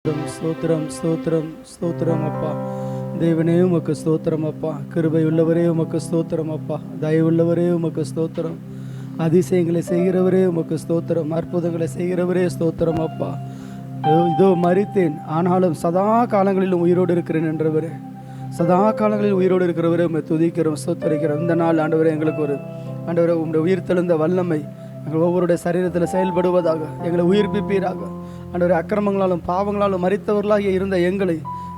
ஸ்தோத்திரம் ஸ்தோத்திரம் ஸ்தோத்திரம் அப்பா. தேவனே உமக்கு ஸ்தோத்திரம் அப்பா. கிருபை உள்ளவரே உமக்கு ஸ்தோத்திரம் அப்பா. தயவுள்ளவரே உமக்கு ஸ்தோத்திரம். அதிசயங்களை செய்கிறவரே உமக்கு ஸ்தோத்திரம். அற்புதங்களை செய்கிறவரே ஸ்தோத்திரம் அப்பா. இதோ மரித்தேன், ஆனாலும் சதா காலங்களிலும் உயிரோடு இருக்கிறேன் என்றவரே, சதா காலங்களில் உயிரோடு இருக்கிறவரே உண்மை துதிக்கிறோம், ஸ்தோத்தரிக்கிறோம். இந்த நாள் ஆண்டவரே எங்களுக்கு ஒரு ஆண்டவரே உங்களுடைய உயிர் தெழுந்த வல்லமை எங்கள் ஒவ்வொருடைய சரீரத்தில் செயல்படுவதாக. எங்களை உயிர்ப்பிப்பீராக ஆண்டவரே. அக்கிரமங்களாலும் பாவங்களாலும் மரித்தவர்களாக இருந்த எங்களை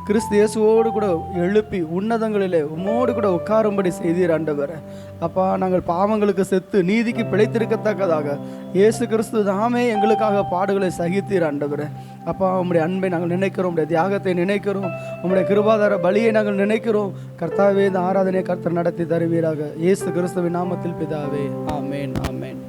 கிறிஸ்து இயேசுவோடு கூட எழுப்பி உன்னதங்களிலே உம்மோடு கூட உட்காரும்படி செய்தீர் ஆண்டவரே. அப்பா, நாங்கள் பாவங்களுக்கு செத்து நீதிக்கு பிழைத்திருக்கத்தக்கதாக இயேசு கிறிஸ்து தாமே எங்களுக்காக பாடுகளை சகித்தீர் ஆண்டவரே. அப்பா, உம்முடைய அன்பை நாங்கள் நினைக்கிறோம், உம்முடைய தியாகத்தை நினைக்கிறோம், உம்முடைய கிருபாதார பலியை நாங்கள் நினைக்கிறோம். கர்த்தாவே, இந்த ஆராதனை கர்த்தர் நடத்தி தருவீராக. இயேசு கிறிஸ்துவின் நாமத்தில் பிதாவே, ஆமேன் ஆமேன்.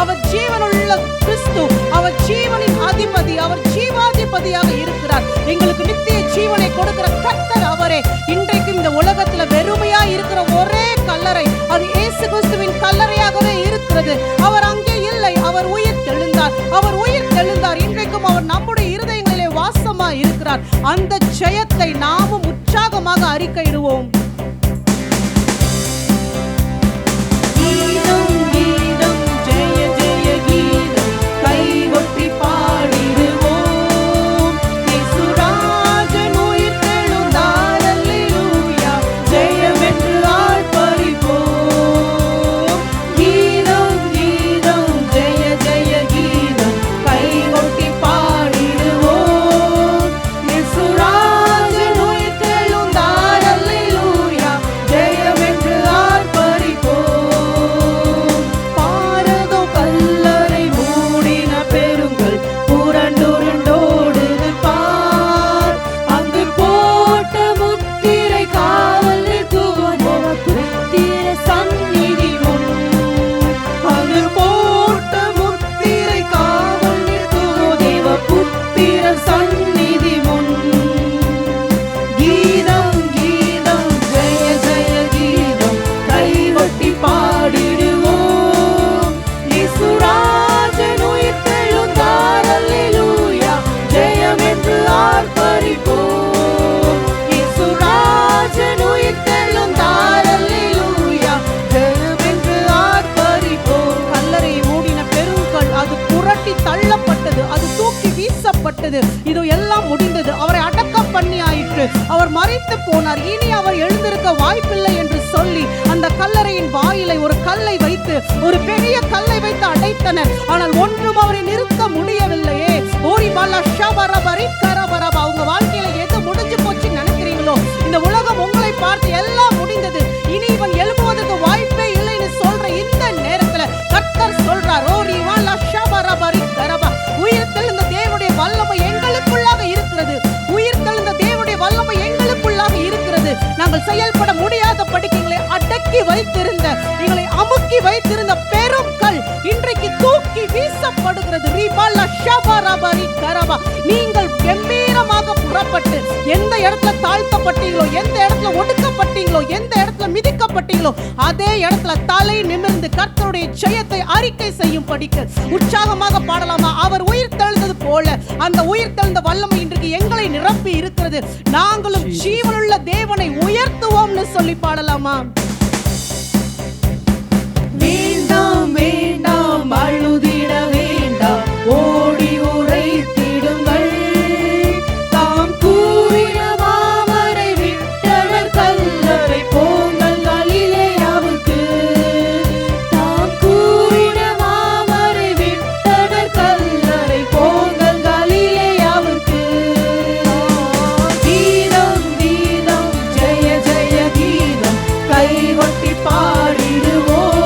அவர் ஜீவனுள்ள கிறிஸ்து, அவர் ஜீவனின் அதிபதி, அவர் ஜீவாதிபதியாக இருக்கிறார். எங்களுக்கு நித்திய ஜீவனை கொடுக்கிற கர்த்தர் அவரே. இன்றைக்கும் இந்த உலகத்துல வெறுமையா இருக்கிற ஒரே கல்லறை அது இயேசு கிறிஸ்துவின் கல்லறையாகவே இருக்கிறது. அவர் அங்கே இல்லை, அவர் உயிர் தெழுந்தார், அவர் உயிர் தெழுந்தார். இன்றைக்கும் அவர் நம்முடைய இருதயங்களிலே வாசமா இருக்கிறார். அந்த ஜெயத்தை நாமும் உற்சாகமாக அறிக்கையிடுவோம். செய்யப்பட்டது, இது எல்லாம் முடிந்தது, அவரை அடக்கம் பண்ணி ஆயிற்று, அவர் மரித்து போனார், இனி அவர் எழுந்திருக்க வாய்ப்பில்லை என்று சொல்லி அந்த கல்லறையின் வாயிலை ஒரு கல்லை வைத்து, ஒரு பெரிய கல்லை வைத்து அடைத்தனர். ஆனால் ஒன்றும் அவரை நிறுத்த முடியவில்லையே. உங்க வாழ்க்கையில எது முடிஞ்சு போச்சு நினைக்கிறீங்களோ, இந்த உலகம் உங்களை பார்த்து எல்லாம் முடிந்தது, இனி இவன் எழுப்புவதற்கு வாய்ப்பே இல்லைன்னு சொல்ற இந்த நேரத்துல கர்த்தர் சொல்றார், உயிர்த்தெழுந்த தேவனுடைய வல்லமை எங்களுக்குள்ளாக இருக்கிறது, உயிர்த்தெழுந்த தேவனுடைய வல்லமை எங்களுக்குள்ளாக இருக்கிறது. நாங்கள் செயல்பட முடியாத படிக்கங்களை அடக்கி வைத்திருந்த, எங்களை அமுக்கி வைத்திருந்த பெரும் கல் இன்றைக்கு தூக்கி வீசப்படுகிறது. நீங்கள் கம்பீரமாக புறப்பட்டு எந்த இடத்துல தாழ்த்தப்பட்டீங்களோ, எந்த இடத்துல ஒடுக்கப்பட்டீங்களோ, எந்த இடத்துல மிதிக்கப்பட்டீங்களோ, அதே இடத்துல தலை நிமிர்ந்து கர்த்தருடைய ஜெயத்தை அறிக்கை செய்யும் படிக்க உற்சாகமாக பாடலாமா? அவர் உயிர் தெழுந்தது போல அந்த உயிர் தெழுந்த வல்லமை இன்றைக்கு எங்களை நிரப்பி இருக்கிறது. நாங்களும் ஜீவனுள்ள தேவனை உயர்த்துவோம்னு சொல்லி பாடலாமா? வேண்டாம் வேண்டாம் அழுதிட வேண்டாம், ஓடி உரைத்திடுங்கள், தாம் கூறின மாமரை விட்டனர் கல்லறை போங்கள் கலிலேயாவுக்கு, தாம் கூறின மாமரை விட்டனர் கல்லறை போங்கள் கலிலேயாவுக்கு. கீதம் கீதம் ஜெய ஜெய கீதம் கைகொட்டி பாடிடுவோம்,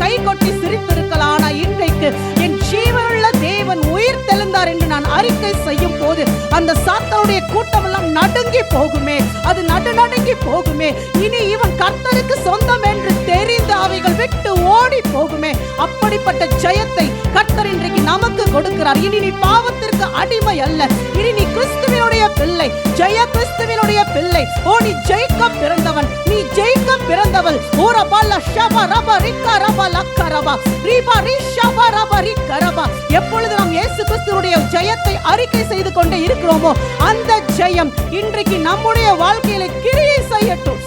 கை கொட்டி சிரித்திருக்கலாம். ஆனா இன்றைக்கு என் ஜீவனுள்ள தேவன் உயிர் தெழுந்தார் என்று நான் அறிக்கை செய்யும் போது அந்த சாத்தானுடைய கூட்டம் எல்லாம் நடுங்கி போகுமே, அது நடுங்கி போகுமே. இனி இவன் கர்த்தருக்கு சொந்தம் என்று தெரிந்து அவைகள் விட்டு ஓடி போகுமே. அப்படிப்பட்ட ஜெயத்தை கர்த்தர் இன்றைக்கு நமக்கு கொடுக்கிறார். இனி நீ பாவத்திற்கு அடிமை அல்ல, இனி நீ கிறிஸ்துவினுடைய பிள்ளை, ஜெய கிறிஸ்துவினுடைய பிள்ளை. ஓ நீ ஜெயிக்க பிறந்தவன், நீ ஜெயிக்க பிறந்தவள். எப்பொழுது நாம் இயேசு கிறிஸ்துவினுடைய ஜெயத்தை அறிக்கை செய்து கொண்டே இருக்கிறோமோ அந்த ஜெயம் இன்றைக்கு நம்முடைய வாழ்க்கையில கிரியை செய்யட்டும்.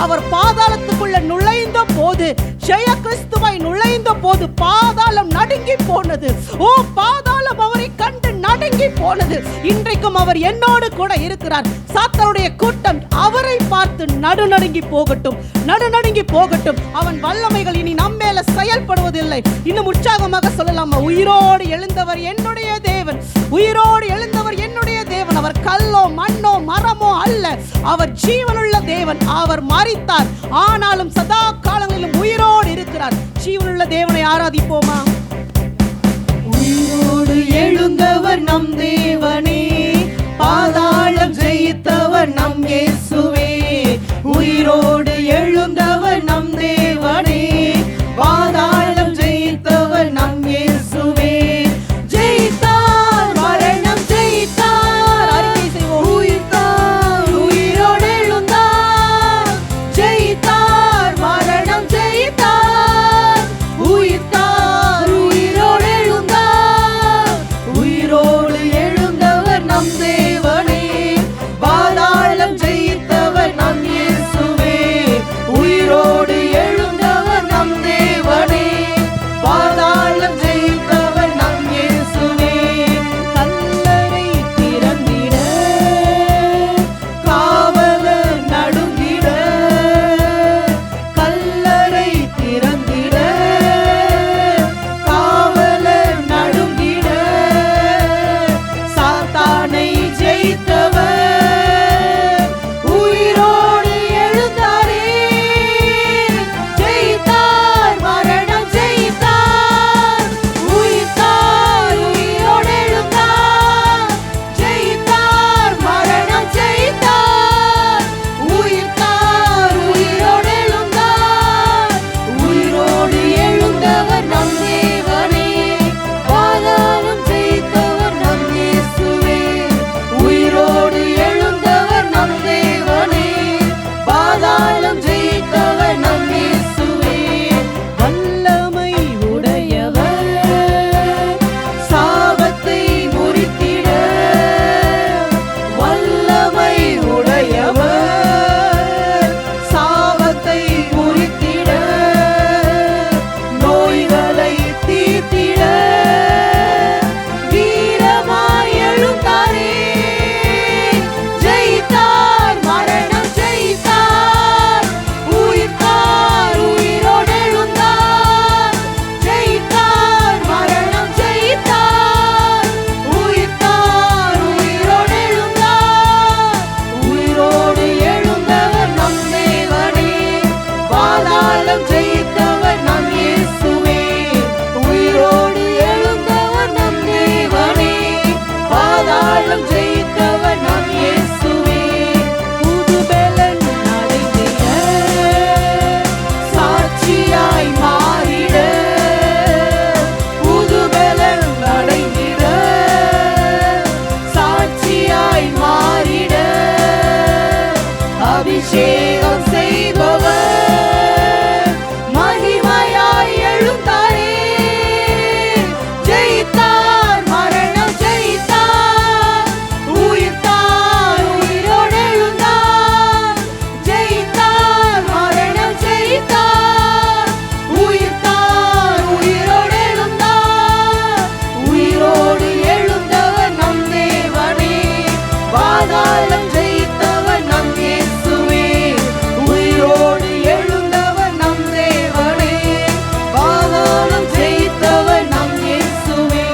அவர் பாதாளத்துக்குள்ள நுழைந்த போது, ஜெய கிறிஸ்துவை நுழைந்த போது பாதாளம் நடுங்கி போனது. ஓ பாதாளம் அவரை கண்டு நடுங்கி போனது. இன்றைக்கும் அவர் என்னோடு கூட இருக்கிறார். சாத்தானுடைய கூட்டம் அவரை பார்த்து நடுநடுங்கி போகட்டும், நடுநடுங்கி போகட்டும். அவன் வல்லமைகள் இனி நம்மேல செயல்படுவதில்லை. இன்னும் உற்சாகமாக சொல்லலாமா? உயிரோடு எழுந்தவர் என்னுடைய தேவன், உயிரோடு எழுந்தவர் என்னுடைய தேவன். அவர் கல்லோ மண்ணோ மரமோ அல்ல, அவர் ஜீவனுள்ள தேவன். அவர் மரித்தார், ஆனாலும் சதா காலங்களிலும் உயிரோடு இருக்கிறார். ஜீவனுள்ள தேவனை ஆராதிப்போமா? உயிரோடு எழுந்தவர் நம் தேவனே, பாதாளம் ஜெயித்தவர் நம் இயேசுவே. உயிரோடு எழுந்தவர் நம் தேவனே, பாதாளம் ஜெயித்தவர் நம் இயேசுவே. ஜெயித்தார், மரணம் ஜெயித்தார். அறிக்கை செய்வோம். உயிர்த்தார், உயிரோடு எழுந்தார். ஜெயித்தார், மரணம் ஜெயித்தார். உயிர்த்தார், உயிரோடு எழுந்தார். உயிரோடு எழுந்தவர் நம் தேவனே, பாதாளம் ஜெயித்தவர் நம் இயேசுவே. உயிரோடு எழுந்தவர் நம் தேவனே, பாதாளம் ஜெயித்தவர் நம் இயேசுவே. கல்லறை திறந்திட, காவலர் நடுங்கிட. கல்லறை திறந்திட, காவலர் நடுங்கிட. சாத்தானை ஜெயித்தவர் உயிரோடு எழுந்தாரே. ஜெயித்தார், மரணம் ஜெயித்தார். உயிர்த்தார், உயிரோடு எழுந்தார். ஜெயித்தார், மரணம் ஜெயித்தார். உயிர்த்தார், உயிரோடு எழுந்தார். உயிரோடு எழுந்தவர் நம் தேவனே, பாதாளம் ஜெயித்தவர் நம் இயேசுவே. உயிரோடு எழுந்தவர் நம் தேவனே, பாதாளம் ஜெயித்தவர் நம் இயேசுவே. வல்லமை உடையவர், சாபத்தை முறித்திட. வல்லமை உடையவர், சாபத்தை முறித்திட. நோய்களை தீர்த்திட, வீரமாய் எழுந்தாரே. ஜெயித்தார், மரணம் ஜெயித்தார். உயிர்த்தார், உயிரோடு எழுந்தார். ஜெயித்தார், மரணம் ஜெயித்தார். உயிர்த்தார், உயிரோடு எழுந்தார். உயிரோடு எழுந்தவர் நம் தேவனே, பாதாளம் ஜெயித்தவர் நம் இயேசுவே. உயிரோடு எழுந்தவர் நம் தேவனே, பாதாளம் ஜெயித்தவர் நம் இயேசுவே. புதுபெலன் அடைந்திட, சாட்சியாய் மாறிட. புதுபெலன் அடைந்திட, சாட்சியாய் மாறிட. அபிஷேகம் செய்பவர் மகிமையாய் எழுந்தாரே. ஜெயித்தார், மரணம் ஜெயித்தார். உயிர்த்தார், உயிரோடு எழுந்தார். ஜெயித்தார், மரணம் ஜெயித்தார். உயிர்த்தார், உயிரோடு எழுந்தார். உயிரோடு எழுந்தவர் நம் தேவனே, பாதாளம் ஜெயித்தவர் நம் இயேசுவே. உயிரோடு எழுந்தவர் நம் தேவனே, பாதாளம் ஜெயித்தவர் நம் இயேசுவே.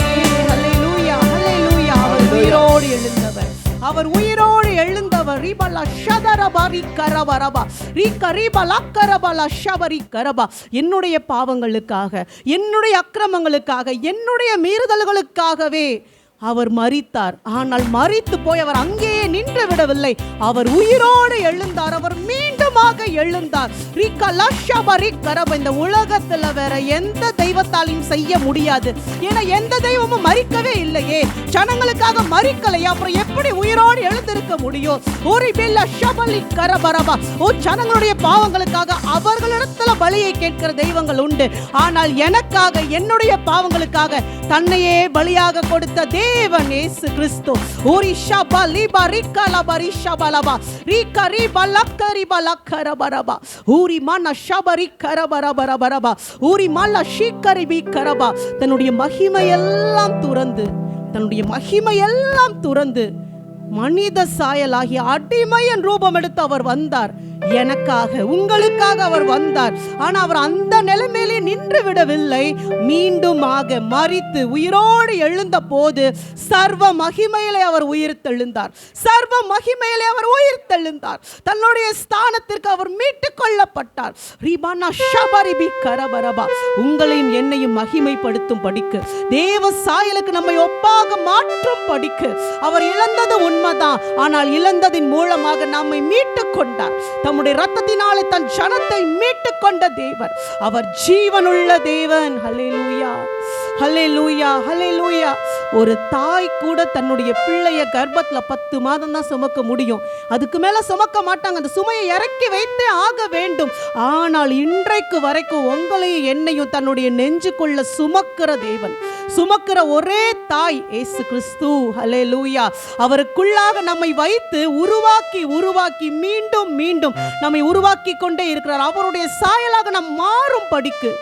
ஹல்லேலூயா, ஹல்லேலூயா. அவர் உயிரோடு எழுந்தவர், அவர் உயிரோடு எழுந்தவர். ரிபல ஷதரபரி கரபரபா, ரிகரிபல கரபல ஷபரி கரபா. என்னுடைய பாவங்களுக்காக, என்னுடைய அக்கிரமங்களுக்காக, என்னுடைய மீறுதல்களுக்காகவே அவர் மரித்தார். ஆனால் மரித்து போய் அவர் அங்கேயே நின்று விடவில்லை. அவர் உயிரோடு எழுந்தார். அவர் மீண்டுமாக எழுந்தார். இந்த உலகத்துல வேற எந்த தெய்வத்தாலையும் செய்ய முடியாது. ஏன்னா எந்த தெய்வமும் மரிக்கவே இல்லையே, ஜனங்களுக்காக மரிக்கலையா, அப்புறம் எப்படி உயிரோடு எழுந்திருக்க முடியும்? ஓ, ஜனங்களுடைய பாவங்களுக்காக அவர்களிடத்துல பலியை கேட்கிற தெய்வங்கள் உண்டு. ஆனால் எனக்காக, என்னுடைய பாவங்களுக்காக தன்னையே பலியாக கொடுத்த தேவன் இயேசு கிறிஸ்து. ஓரி ஷபா லிபா ரிக்கா லபா ரிஷபா லபா ரிக்கா ரிபா லக்கா ரிபா லக்கா ரபா ரபா ஊரி மன ஷபா ரிக்கா ரபா ரபா ரபா ரபா ஊரி மல்ல ஷிக்கரி பி கரபா. தன்னுடைய மகிமையெல்லாம் துறந்து, தன்னுடைய மகிமையெல்லாம் துறந்து மனித சாயலாகி அடிமையின் ரூபம் எடுத்து அவர் வந்தார். எனக்காக உங்களுக்காக அவர் வந்தார். ஆனா அவர் அந்த நிலைமையிலே நின்று விடவில்லை. மீண்டும் ஆக மரித்து உயிரோடு எழுந்த போது சர்வ மகிமையிலே அவர் உயிர்த்தெழுந்தார். சர்வ மகிமையிலே அவர் உயிர்த்தெழுந்தார். தன்னுடைய ஸ்தானத்திற்கு அவர் மீட்டுக் கொள்ளப்பட்டார். ரீபானா ஷபரிபி கரபரபா. உங்களையும் என்னையும் மகிமைப்படுத்தும் படிக்கு, தேவ சாயலுக்கு நம்மை ஒப்பாக மாற்றும் படிக்கு அவர் இழந்தது உண்மைதான். ஆனால் இழந்ததின் மூலமாக நம்மை மீட்டுக் கொண்டார். தம்முடைய இரத்தத்தினாலே தன் ஜனத்தை மீட்டுக் கொண்ட தேவன். அவர் ஜீவனுள்ள தேவன். ஹல்லேலூயா, ஹல்லேலூயா, ஹல்லேலூயா. ஒரு தாய் கூட தன்னுடைய பிள்ளைய கர்ப்பத்துல 10 மாதம் தான் சுமக்க முடியும். அதுக்கு மேல சுமக்க மாட்டாங்க. அந்த சுமையை இறக்கி வைத்தே ஆக வேண்டும். ஆனால் இன்றைக்கு வரைக்கும் உங்களையும் என்னையும் தன்னுடைய நெஞ்சுக்குள்ள சுமக்கிற தேவன், சுமக்கிற ஒரே தாய் இயேசு கிறிஸ்து. ஹல்லேலூயா. அவருக்குள்ளாக நம்மை வைத்து உருவாக்கி உருவாக்கி மீண்டும் மீண்டும் நம்மை உருவாக்கி கொண்டே இருக்கிறார். அவருடைய சாயலாக நாம் மாறும் படிக்கு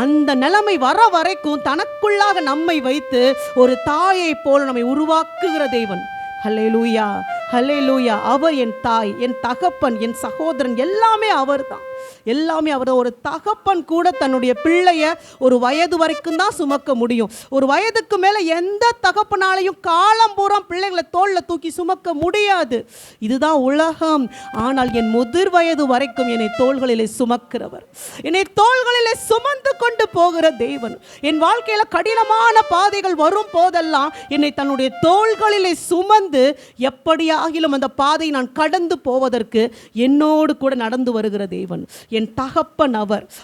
அந்த நிலைமை வர வரைக்கும் தனக்குள்ளாக நம்மை வைத்து ஒரு தாயை போல நம்மை உருவாக்குகிற தேவன். ஹல்லேலூயா, ஹல்லேலூயா. அவர் என் தாய், என் தகப்பன், என் சகோதரன், எல்லாமே அவர் தான். எல்லாமே அவர். ஒரு தகப்பன் கூட தன்னுடைய பிள்ளைய ஒரு வயது வரைக்கும் தான் சுமக்க முடியும். ஒரு வயதுக்கு மேல எந்த தகப்பனாலையும் காலம் பூரா பிள்ளைகளை தோல்ல தூக்கி சுமக்க முடியாது. இதுதான் உலகம். ஆனால் என் முதிர் வயது வரைக்கும் என்னை தோள்களிலே சுமக்கிறவர், என்னை தோள்களிலே சுமந்து கொண்டு போகிற தேவன். என் வாழ்க்கையில கடினமான பாதைகள் வரும் போதெல்லாம் என்னை தன்னுடைய தோள்களிலே சுமந்து எப்படியாகிலும் அந்த பாதையை நான் கடந்து போவதற்கு என்னோடு கூட நடந்து வருகிற தேவன் என் தகப்பன்.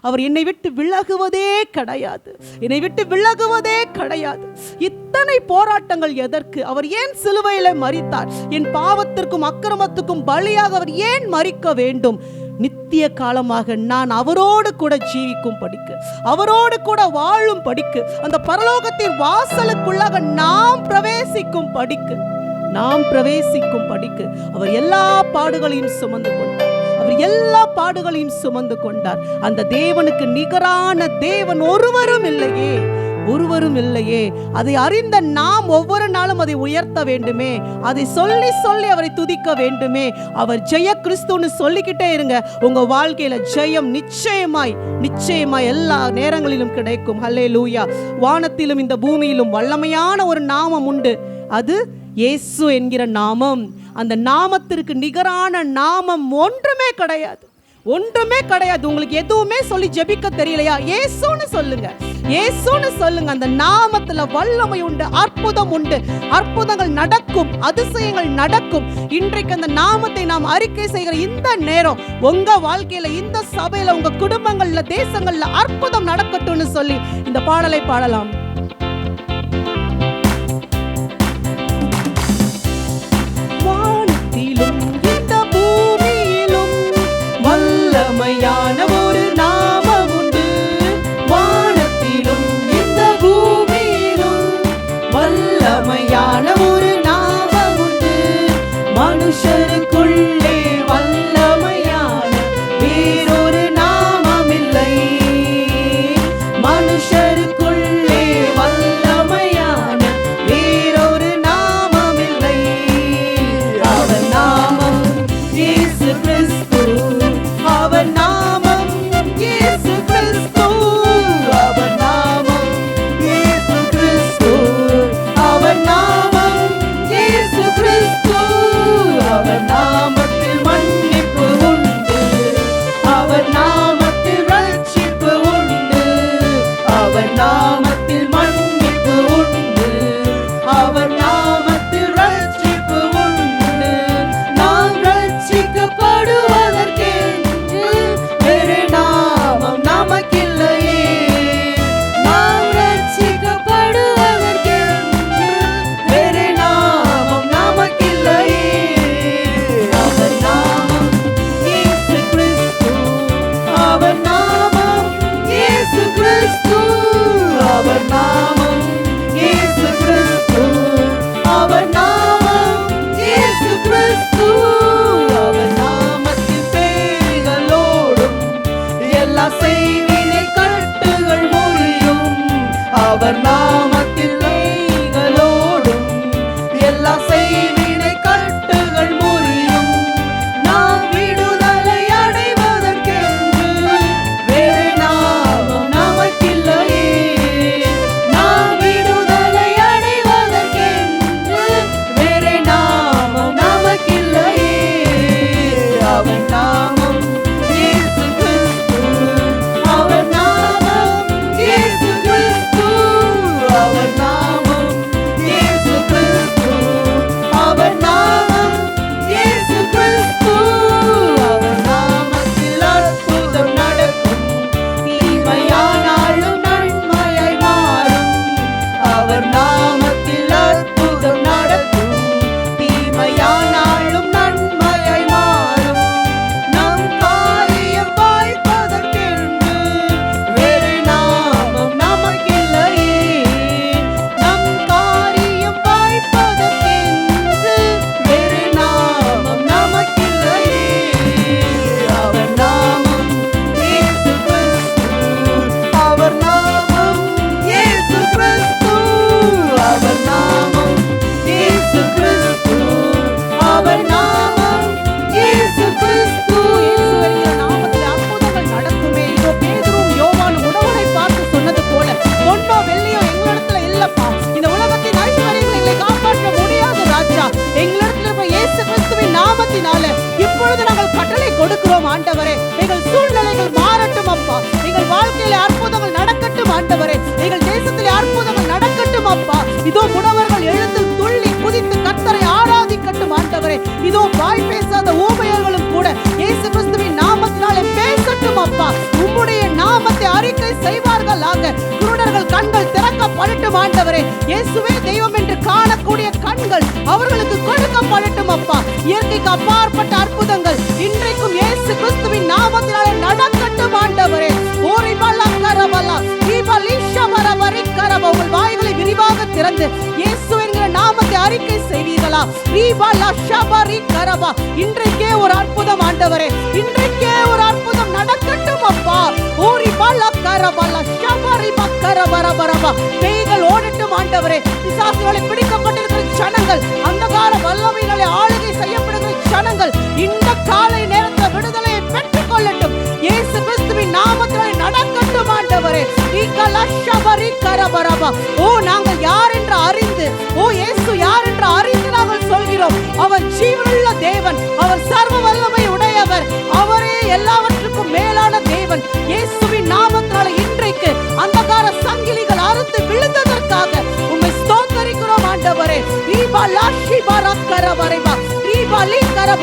அவர் என்னை விட்டு விலகுவதே கிடையாது, என்னை விட்டு விலகுவதே கிடையாது. இத்தனை போராட்டங்கள் எதற்கு? அவர் ஏன் சிலுவையிலே மரித்தார்? என் பாவத்திற்கும் அக்கிரமத்துக்கும் பலியாக அவர் ஏன் மரிக்க வேண்டும்? நித்திய காலமாக நான் அவரோடு கூட ஜீவிக்கும் படிக்கு, அவரோடு கூட வாழும் படிக்கு, அந்த பரலோகத்தின் வாசலுக்குள்ளாக நாம் பிரவேசிக்கும் படிக்கு, நாம் பிரவேசிக்கும் படிக்கு அவர் எல்லா பாடுகளையும் சுமந்து கொண்டார். அவர் எல்லா பாடுகளையும் சுமந்து கொண்டார். அந்த தேவனுக்கு நிகரான தேவன் ஒருவரும் இல்லையே, ஒருவரும் இல்லையே. அதை அறிந்த நாம் ஒவ்வொரு நாளும் அதை உயர்த்த வேண்டுமே, அதை சொல்லி சொல்லி அவரை துதிக்க வேண்டுமே. அவர் ஜெய கிறிஸ்துன்னு சொல்லிக்கிட்டே இருங்க. உங்க வாழ்க்கையில ஜெயம் நிச்சயமாய் நிச்சயமாய் எல்லா நேரங்களிலும் கிடைக்கும். ஹல்லேலூயா. வானத்திலும் இந்த பூமியிலும் வல்லமையான ஒரு நாமம் உண்டு. அது இயேசு என்கிற நாமம். அந்த நாமத்திற்கு நிகரான நாமம் ஒன்றுமே கிடையாது, ஒன்றுமே கிடையாது. உங்களுக்கு எதுவுமே சொல்லி ஜெபிக்க தெரியலையா? இயேசுன்னு சொல்லுங்க, இயேசுன்னு சொல்லுங்க. அந்த நாமத்துல வல்லமை உண்டு, அற்புதம் உண்டு, அற்புதங்கள் நடக்கும், அதிசயங்கள் நடக்கும். இன்றைக்கு அந்த நாமத்தை நாம் அறிக்கை செய்கிற இந்த நேரம் உங்க வாழ்க்கையில, இந்த சபையில, உங்க குடும்பங்கள்ல, தேசங்கள்ல அற்புதம் நடக்கட்டும்னு சொல்லி இந்த பாடலை பாடலாம். இந்த பூமியிலும் வல்லமையான ஒரு நாமம் உண்டு. வானத்திலும் இந்த பூமியிலும் வல்லமையான ஒரு நாமம் உண்டு. மனுஷருக்குள்ளே வல்லமையான வேறொரு நாமம் இல்லை. மனுஷருக்குள்ளே எங்கள் வாழ்க்கையில அற்புதங்கள் நடக்கட்டும் ஆண்டவரே. எங்கள் தேசத்திலே அற்புதங்கள் நடக்கட்டும் அப்பா. இதோ முடவர்கள் எழுந்து துள்ளி குதித்து கர்த்தரை ஆராதிக்கட்டும் ஆண்டவரே. இதோ வாய் பேசாத ஊமையர்களும் கூட இயேசு கிறிஸ்துவின் நாமத்தினாலே பேசட்டும் அப்பா. உம்முடைய நாமத்தை அறிக்கை செய்வார்களாக. குருடர்கள் கண்கள் திறக்கப்படட்டும் ஆண்டவரே. இயேசுவே தெய்வம் என்று காணக்கூடிய கண்கள் அவர்களுக்கு கொடுக்கப்படட்டும் அப்பா. இயற்கைக்கு அப்பாற்பட்ட அற்புதங்கள் இன்றைக்கும் இயேசு கிறிஸ்துவின் நாமத்தினாலே நடக்கட்டும் ஆண்டவரே. உங்கள் வாய்களை விரிவாக திறந்து இயேசு என்கிற நாமத்தை அறிக்கை செய்வீர்களா? இன்றைக்கே ஒரு அற்புதம் ஆண்டவரே. இன்றைக்கே ஒரு அற்புதம் நடக்கட்டும் அப்பா. பேய்கள் ஓடட்டும் ஆண்டவரே. பிசாசுகளை பிடிக்கப்பட்டிருக்கிற ஜனங்கள், அந்தகார வல்லமைகளை ஆளுகை செய்யப்படுகிற ஜனங்கள் இந்த காலை நேரத்தில் விடுதலையை பெற்றுக் கொள்ளட்டும். இயேசு கிறிஸ்துவின் நாமத்தினாலே நடக்கட்டும் ஆண்டவரே. ஓ நாங்கள் யார் என்று அறிந்து, ஓ இயேசு யார் என்று அறிந்து நாங்கள் சொல்கிறோம். அவர் ஜீவனுள்ள தேவன், அவர் சர்வ வல்லமை உடையவர், அவரே எல்லாவற்றுக்கும் மேலான தேவன். இயேசுவின் நாமத்தினாலே இன்றைக்கு அந்தகார சங்கிலிகள் அறுத்து விழுந்ததற்காக உம்மை ஸ்தோத்திரிக்கிறோம் ஆண்டவரே.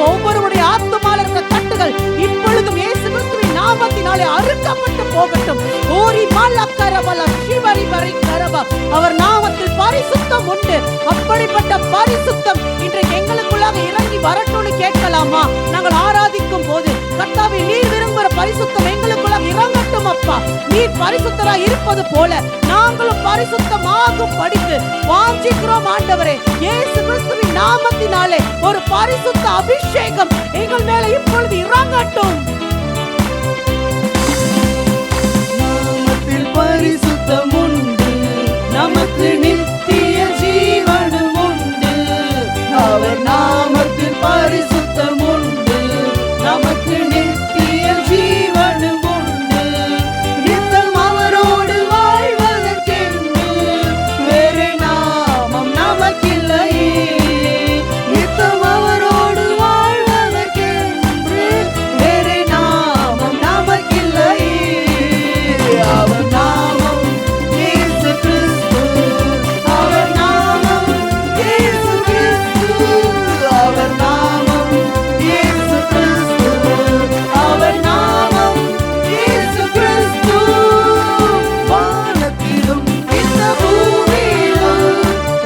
ஒவ்வொருவருடைய ஆத்துமால இருக்கிற கட்டுகள் இப்பொழுதும் இயேசு கிறிஸ்துவின் நாமத்தினாலே அறுக்கப்பட்டு போகட்டும். அவர் நாமத்தில் பரிசுத்தம் உண்டு. அப்படிப்பட்ட பரிசுத்தம் இன்றைக்கு எங்களுக்குள்ளாக இறங்கி வரட்டும்னு கேட்கலாமா? நாங்கள் ஆராதிக்கும் போது கர்த்தாவே நீர் விரும்புகிற பரிசுத்தம் எங்களுக்குள்ளாக இறங்கட்டும் அப்பா. நீர் பரிசுத்தராய் இருப்பது போல நாங்களும் பரிசுத்தமாகும் படித்து வாஞ்சிக்கிறோம் ஆண்டவரே. இயேசு கிறிஸ்துவின் நாமத்தினாலே ஒரு பரிசுத்த அபிஷேகம் எங்கள் மேல இப்பொழுது இறங்கட்டும். நாமத்தில் பரிசுத்தம் உண்டு, நமக்கு நித்திய ஜீவனும் உண்டு. அவர் நாமத்தில் பரிசுத்தம் உண்டு, நமக்கு நித்திய ஜீவனும் உண்டு. நித்தம் அவரோடு வாழ்வதற்கென்று வேறு நாமம் நமக்கில்லையே. நித்தம் அவரோடு வாழ்வதற்கென்று வேறு நாமம் நமக்கில்லையே. அவர் நாமம் இயேசு கிறிஸ்து, அவர் நாமம் இயேசு கிறிஸ்து, அவர் நாமம் இயேசு கிறிஸ்து, அவர் நாமம் இயேசு கிறிஸ்து. வானத்திலும் இந்த பூமியிலும்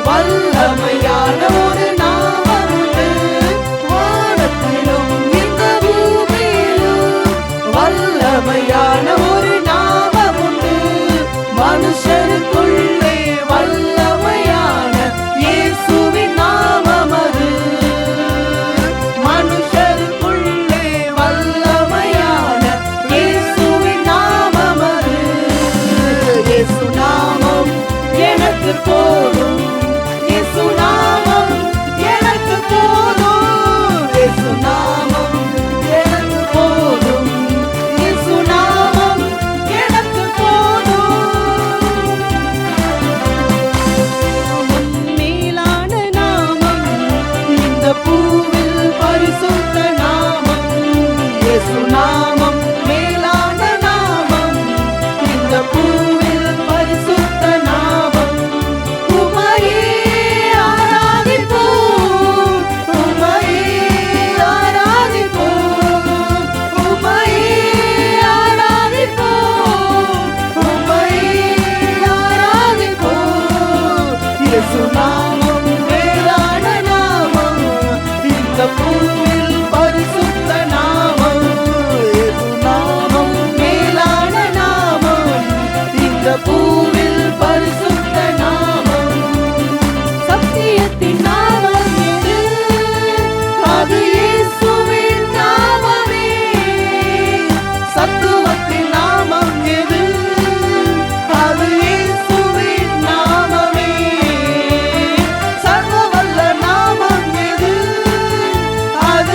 வல்லமையான ஒரு நாமம் உண்டு. வானத்திலும் இந்த பூமியிலும் வல்லமையான ஒரு நாமம் உண்டு. மனுஷருக்குள்ளே வல்லமையான இயேசுவின் நாமம் அது. மனுஷருக்குள்ளே வல்லமையான இயேசுவின் நாமம் அது. இயேசு நாமம் எனக்கு போதும், இயேசு நாமம் எனக்கு போதும், இயேசு நாமம் எனக்கு போதும், இயேசு நாமம் எனக்கு போதும். மேலான நாமம் இந்த பூவில் பரிசுத்த நாமம். இயேசு நாமம் மேலான நாமம் இந்த பூவில் பரிசுத்த நாமம். உம்மையே ஆராதிப்போம், உம்மையே ஆராதிப்போம், உம்மையே ஆராதிப்போம், உம்மையே ஆராதிப்போம். இயேசு நாமம் மேலான நாமம் இந்த பூவில் பரிசுத்த நாமம். இயேசு நாமம் மேலான நாமம் இந்த பூவில் பரிசுத்த நாமம். சத்தியத்தின் நாமம் எது? அது இயேசுவின் நாமமே. சத்துவத்தின் நாமம் எது? அது இயேசுவின் நாமமே. சர்வவல்ல நாமம் எது? அது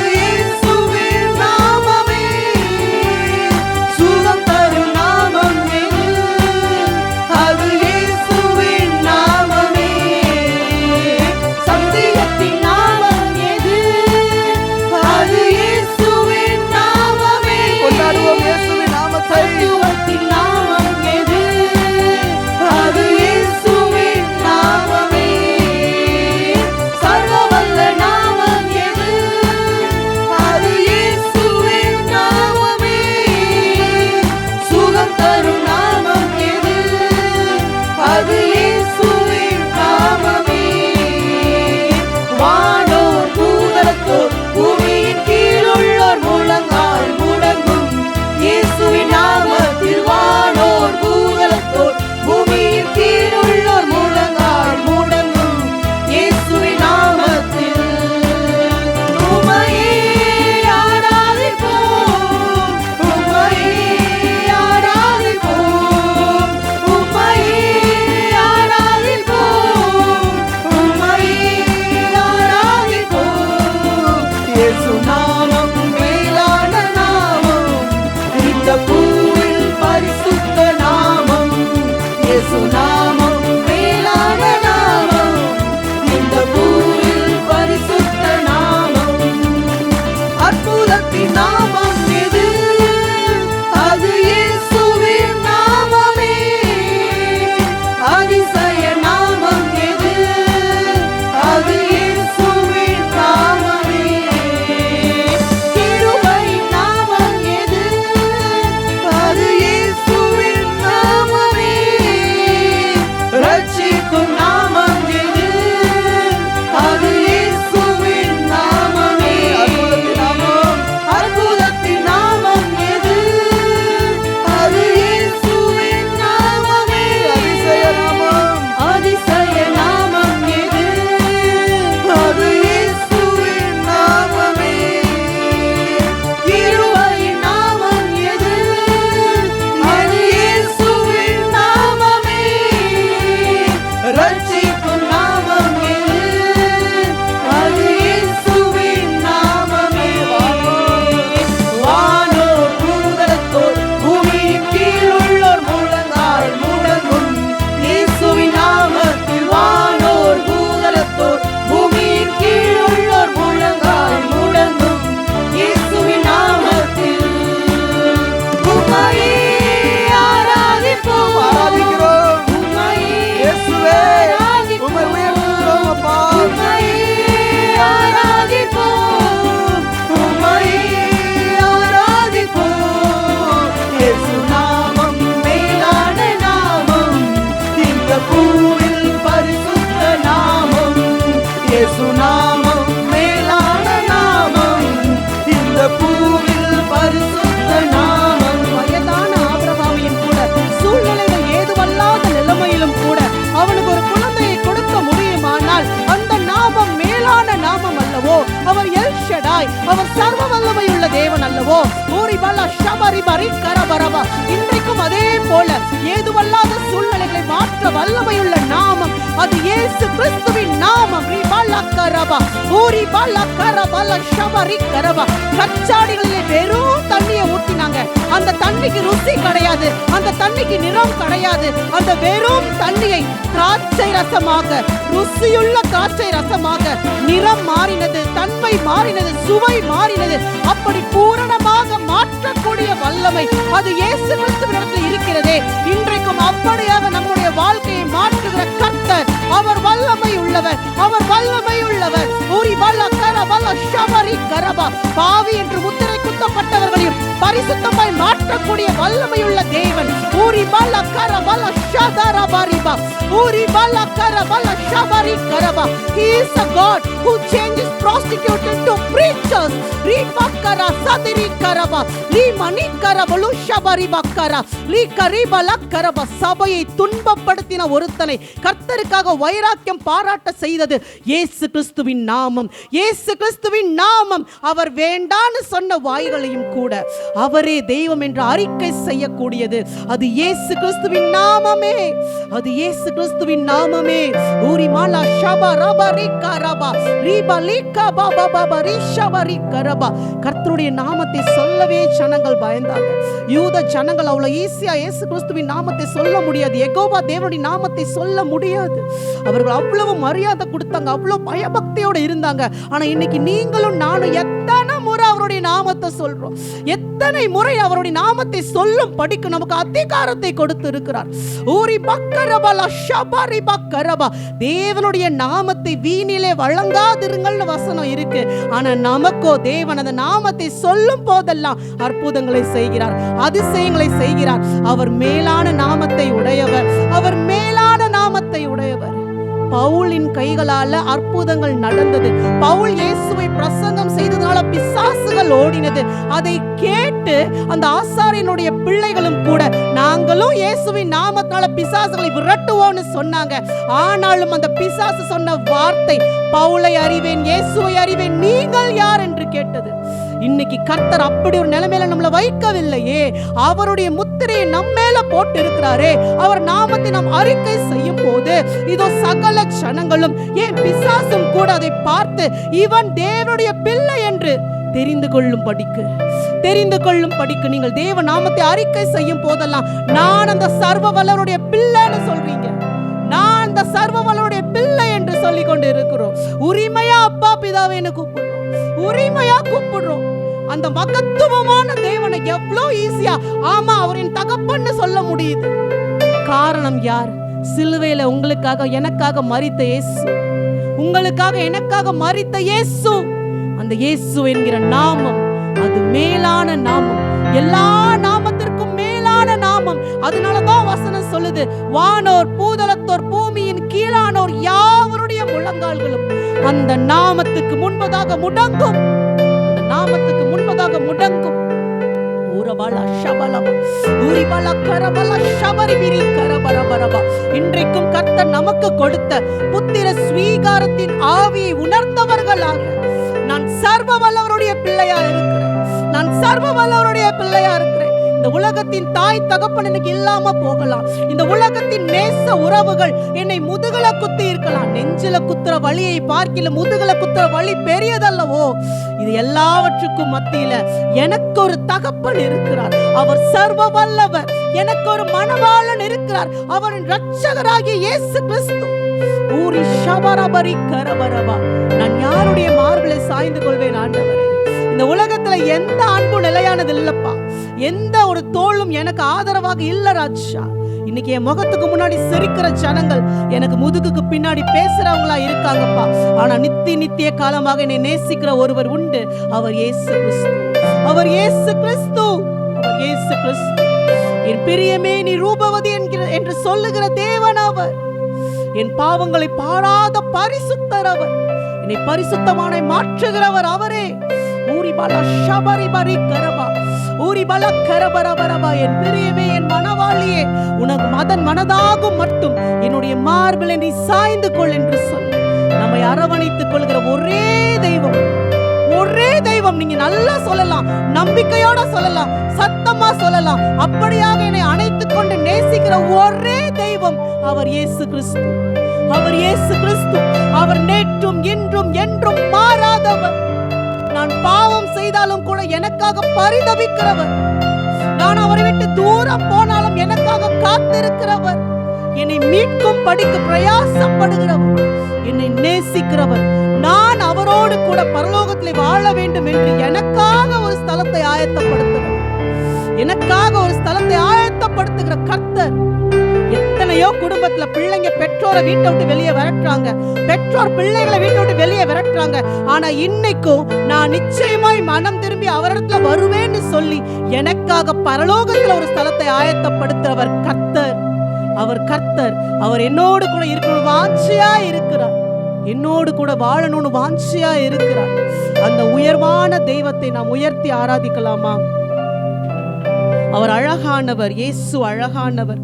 நாமம் மேலான நாமம், இந்த பூவில் பரிசுத்த நாமம். இயேசு நாமம் மேலான நாமம், இந்த பூவில் பரிசுத்த நாமம். அற்புதத்தின் நாமம் எது? அது இயேசுவின் நாமமே. அதிசய நாமம் எது? அது இயேசுவின் நாமமே. கிருபையின் நாமம் எது? அது இயேசுவின் நாமமே. ரட்சிக்கும் நாமம் எது? அது இயேசுவின் நாமமே. அற்புதத்தின் நாமம் எது? அது இயேசுவின் நாமமே. அதிசய நாமம் எது? அது இயேசுவின் நாமமே. கிருபையின் நாமம் எது? அது இயேசுவின் நாமமே. ரட்சிக்கும் நாமம் எது? அது இயேசுவின் நாமமே. வானோர் பூதலத்தோர் பூமியின் கீழுள்ளோர் முழங்கால் முழங்கும் இயேசுவின் நாமத்தில். வானோர் பூதலத்தோர் பூமியின் கீழுள்ளோர் முழங்கால் முழங்கும் இயேசுவின் நாமத்தில். உம்மையே ஆராதிப்போம், உம்மையே ஆராதிப்போம், உம்மையே ஆராதிப்போம், உம்மையே ஆராதிப்போம். இயேசு நாமம் மேலான நாமம், இந்த பூவில் பரிசுத்த நாமம். இயேசு நாமம் மேலான நாமம், இந்த பூவில் பரிசுத்த நாமம். வயதான ஆபிரகாமையும் கூட, சூழ்நிலைகள் ஏதுவல்லாத நிலைமையிலும் கூட அவனுக்கு ஒரு குழந்தையை கொடுக்க முடியுமானால் அந்த நாமம் மேலான நாமம் அல்லவோ? அவர் எல் ஷடாய், அவர் சர்வ வல்லமையுள்ள தேவன் அல்லவோ? ஊரிபலா ஷபரிபரி கரபரபா. இன்றைக்கும் அதே போல ஏதுவல்லாத சூழ்நிலைகளை மாற்ற வல்லமையுள்ள நாமம் அது இயேசு கிறிஸ்துவின் நாமம். ரிபலா கரபா ஊரிபலா கரபலா ஷபரி கரபா. கச்சாடிகளிலே வெறும் தண்ணியை ஊற்றினாங்க. அந்த தண்ணிக்கு ருசி கிடையாது, அந்த தண்ணிக்கு நிறம் கிடையாது. அந்த வெறும் தண்ணியை திராட்சை ரசமாக, ருசியுள்ள திராட்சை ரசமாக நிறம் மாறினது, தன்மை மாறினது, சுவை மாறினது. அப்படி பூரணமாக மாற்றக்கூடிய வல்லமை அது இயேசு கிறிஸ்துவினிடத்தில் இருக்கிறதே. இன்றைக்கும் அப்படியாக நம்முடைய வாழ்க்கையை மாற்றுகிற கர்த்தர் அவர் வல்லமை உள்ளவர், அவர் வல்லமை உள்ளவர். பாவி என்று முத்திரை குத்தப்பட்டவர்களையும் பரிசுத்தமாய் மாற்றக்கூடிய வல்லமையுள்ள தேவன். He is a God who changes prostitutes to preachers. சபையை துன்பப்படுத்தின ஒருத்தனை கர்த்தருக்காக வைராக்கியம் பாராட்ட செய்தது இயேசு கிறிஸ்துவின் நாமம். இயேசு கிறிஸ்துவின் நாமம். அவர் வேண்டான்னு சொன்ன வாய்களையும் கூட அவரே தெய்வம் என்று அறிக்கை செய்யக்கூடியது அது இயேசு கிறிஸ்துவின் நாமமே. அது இயேசு கிறிஸ்துவின் நாமமே. ஊரிமாலா ஷபா ரபரி கரபா ரிபலிகா பாபா பாபா ரிஷபரி கரபா. கர்த்தருடைய நாமத்தை சொல்லவே ஜனங்கள் பயந்தாங்க. யூத ஜனங்கள் அவ்வளவு ஈஸியா இயேசு கிறிஸ்துவின் நாமத்தை சொல்ல முடியாது, யெகோவா தேவனுடைய நாமத்தை சொல்ல முடியாது. அவர்கள் அவ்வளவு மரியாதை கொடுத்தாங்க, அவ்வளவு பயபக்தியோட இருந்தாங்க. ஆனா இன்னைக்கு நீங்களும் நானும் எத்தனை முறை அவருடைய நாமத்தை சொல்றோம், எத்தனை முறை அவருடைய நாமத்தை சொல்லும் படிக்க நமக்கு அதிகாரத்தை கொடுத்து இருக்கிறார். ஊரி பக்கரபலா ஷபரி பக்கரபா. தேவனுடைய நாமத்தை வீணிலே வழங்காதிருங்கள்னு வசனம் இருக்கு. ஆனா நமக்கோ தேவன் அந்த நாமத்தை சொல்லும் போதெல்லாம் அற்புதங்களை செய்கிறார், அதிசயங்களை செய்கிறார். அவர் மேலான நாமத்தை உடையவர், அவர் மேலான நாமத்தை உடையவர். பவுலின் கைகளால அற்புதங்கள் நடந்தது. பவுல் இயேசுவை பிரசங்கம் செய்ததால பிசாசுகள் ஓடினது. அதை கேட்டு அந்த ஆசாரியனுடைய பிள்ளைகளும் கூட நாங்களும் இயேசுவின் நாமத்தால பிசாசுகளை விரட்டுவோம்னு சொன்னாங்க. ஆனாலும் அந்த பிசாசு சொன்ன வார்த்தை பவுலை அறிவேன், இயேசுவை அறிவேன், நீங்கள் யார் என்று கேட்டது. இன்னைக்கு கர்த்தர் அப்படி ஒரு நிலைமையில நம்மள வைக்கவில்லையே. அவருடைய முத்திரையை நம்ம மேல போட்டு இருக்கிறாரே. அவர் நாமத்தை நாம் அறிக்கை செய்யும் போது இதோ சகல ஜனங்களும் ஏன் பிசாசும் கூட அதை பார்த்து இவன் தேவனுடைய பிள்ளை என்று தெரிந்து கொள்ளும் படிக்கு நீங்கள் தேவ நாமத்தை அறிக்கை செய்யும் போதெல்லாம் நான் அந்த சர்வ வல்லவருடைய பிள்ளைன்னு சொல்றீங்க. நான் அந்த சர்வ வல்லவருடைய பிள்ளை என்று சொல்லிக் கொண்டு இருக்கிறோம். உரிமையா அப்பா பிதாவேன்னு கூப்பிடுறோம், உரிமையா கூப்பிடுறோம். அந்த மகத்துவமான தேவனை எவ்வளவு ஈஸியா ஆமா அவரின் தகப்பன்னு சொல்ல முடியுது. காரணம் யார்? சிலுவையில உங்களுக்காக எனக்காக மரித்த இயேசு, உங்களுக்காக எனக்காக மரித்த இயேசு. அந்த இயேசு என்கிற நாமம் அது மேலான நாமம், எல்லா நாமத்திற்கும் மேலான நாமம். அதனாலதான் வசனம் சொல்லுது, வானோர் பூதலத்தோர் பூமியின் கீழானோர் யாவருடைய முழங்கால்களும் அந்த நாமத்துக்கு முன்பதாக முடங்கும், அந்த நாமத்துக்கு முன்பதாக முடங்கும். இன்றைக்கும் கர்த்தர் நமக்கு கொடுத்த புத்திர ஸ்வீகாரத்தின் ஆவியை உணர்ந்தவர்களாக நான் சர்வ வல்லவருடைய பிள்ளையா இருக்கிறேன், நான் சர்வ வல்லவருடைய பிள்ளையா இருக்கிறேன். இந்த உலகத்தின் தாய் தகப்பன் எனக்கு இல்லாம போகலாம், இந்த உலகத்தின் நேச உறவுகள் என்னை முதுகல குத்தி இருக்கலாம். நெஞ்சில குத்துற வழியை பார்க்கல முதுகல குத்துற வழி பெரியதல்லவோ. இது எல்லாவற்றுக்கும் மத்தியில எனக்கு ஒரு தகப்பன் இருக்கிறார், அவர் சர்வ வல்லவர். எனக்கு ஒரு மணவாளன் இருக்கிறார், அவரின் இரட்சகராகிய இயேசு கிறிஸ்து. ஊரி ஷபரபரி கரபரபா. நான் யாருடைய மார்பிலை சாய்ந்து கொள்வேன் ஆண்டவரே? இந்த உலகத்துல எந்த அன்பு நிலையானது இல்லப்பா, எந்த ஒரு தோளும் எனக்கு ஆதரவாக இல்ல ராஜா. இன்னைக்கு என் முகத்துக்கு முன்னாடி சிரிக்கிற ஜனங்கள் எனக்கு முதுகுக்கு பின்னாடி பேசுறவங்களா இருக்காங்கப்பா. ஆனா நித்திய காலமாக என்னை நேசிக்கிற ஒருவர் உண்டு, அவர் இயேசு கிறிஸ்து, அவர் இயேசு கிறிஸ்து, அவர் இயேசு கிறிஸ்து. என் பிரியமே நீ ரூபவதி என்று சொல்லுகிற தேவன் அவர். என் பாவங்களை பாராத பரிசுத்தர் அவர், என்னை பரிசுத்தமான மாற்றுகிறவர் அவரே. என் பிரியமே, என் மனவாளியே, உனக்கு மனதாகும் மட்டும் என்னுடைய மார்பிலை நீ சாய்ந்து கொள் என்று சொல். நம்மை அரவணைத்துக் கொள்கிற ஒரே தெய்வம், ஒரே தெய்வம். நீங்க நல்லா சொல்லலாம், நம்பிக்கையோட சொல்லலாம், சத்தமா சொல்லலாம். அப்படியாக என்னை அணைத்துக் கொண்டு நேசிக்கிற ஒரே தெய்வம் அவர் இயேசு கிறிஸ்து, அவர் இயேசு கிறிஸ்து. அவர் நேற்றும் இன்றும் என்றும் மாறாதவர். நான் பாவம் செய்தாலும் கூட எனக்காக பரிதவிக்கிறவர், நான் அவரை விட்டு தூரம் போனாலும் எனக்காக காத்திருக்கிறவர், என்னை மீட்கும் படிக்க பிரயாசப்படுகிறவர், என்னை நேசிக்கிறவர். நான் அவரோடு கூட பரலோகத்தில் வாழ வேண்டும் என்று எனக்காக ஒரு ஸ்தலத்தை ஆயத்தப்படுத்துகிறவர், எனக்காக ஒரு ஸ்தலத்தை ஆயத்தப்படுத்துகிற கர்த்தர். எத்தனையோ குடும்பத்துல பிள்ளைங்க பெற்றோரை வீட்டை விட்டு வெளியே விரட்டுறாங்க, பெற்றோர் பிள்ளைகளை வீட்டை விட்டு வெளியே விரட்டுறாங்க. ஆனா இன்னைக்கும் நான் நிச்சயமாய் மனம் திரும்பி அவரிடத்துல வருவேன்னு சொல்லி எனக்காக பரலோகத்துல ஒரு ஸ்தலத்தை ஆயத்தப்படுத்துறவர் கர்த்தர். அவர் கர்த்தர், அவர் என்னோடு கூட இருக்கணும் வாஞ்சியா இருக்கிறார், என்னோடு கூட வாழணும்னு வாஞ்சியா இருக்கிறார். அந்த உயர்வான தெய்வத்தை நாம் உயர்த்தி ஆராதிக்கலாமா? அவர் அழகானவர், இயேசு அழகானவர்.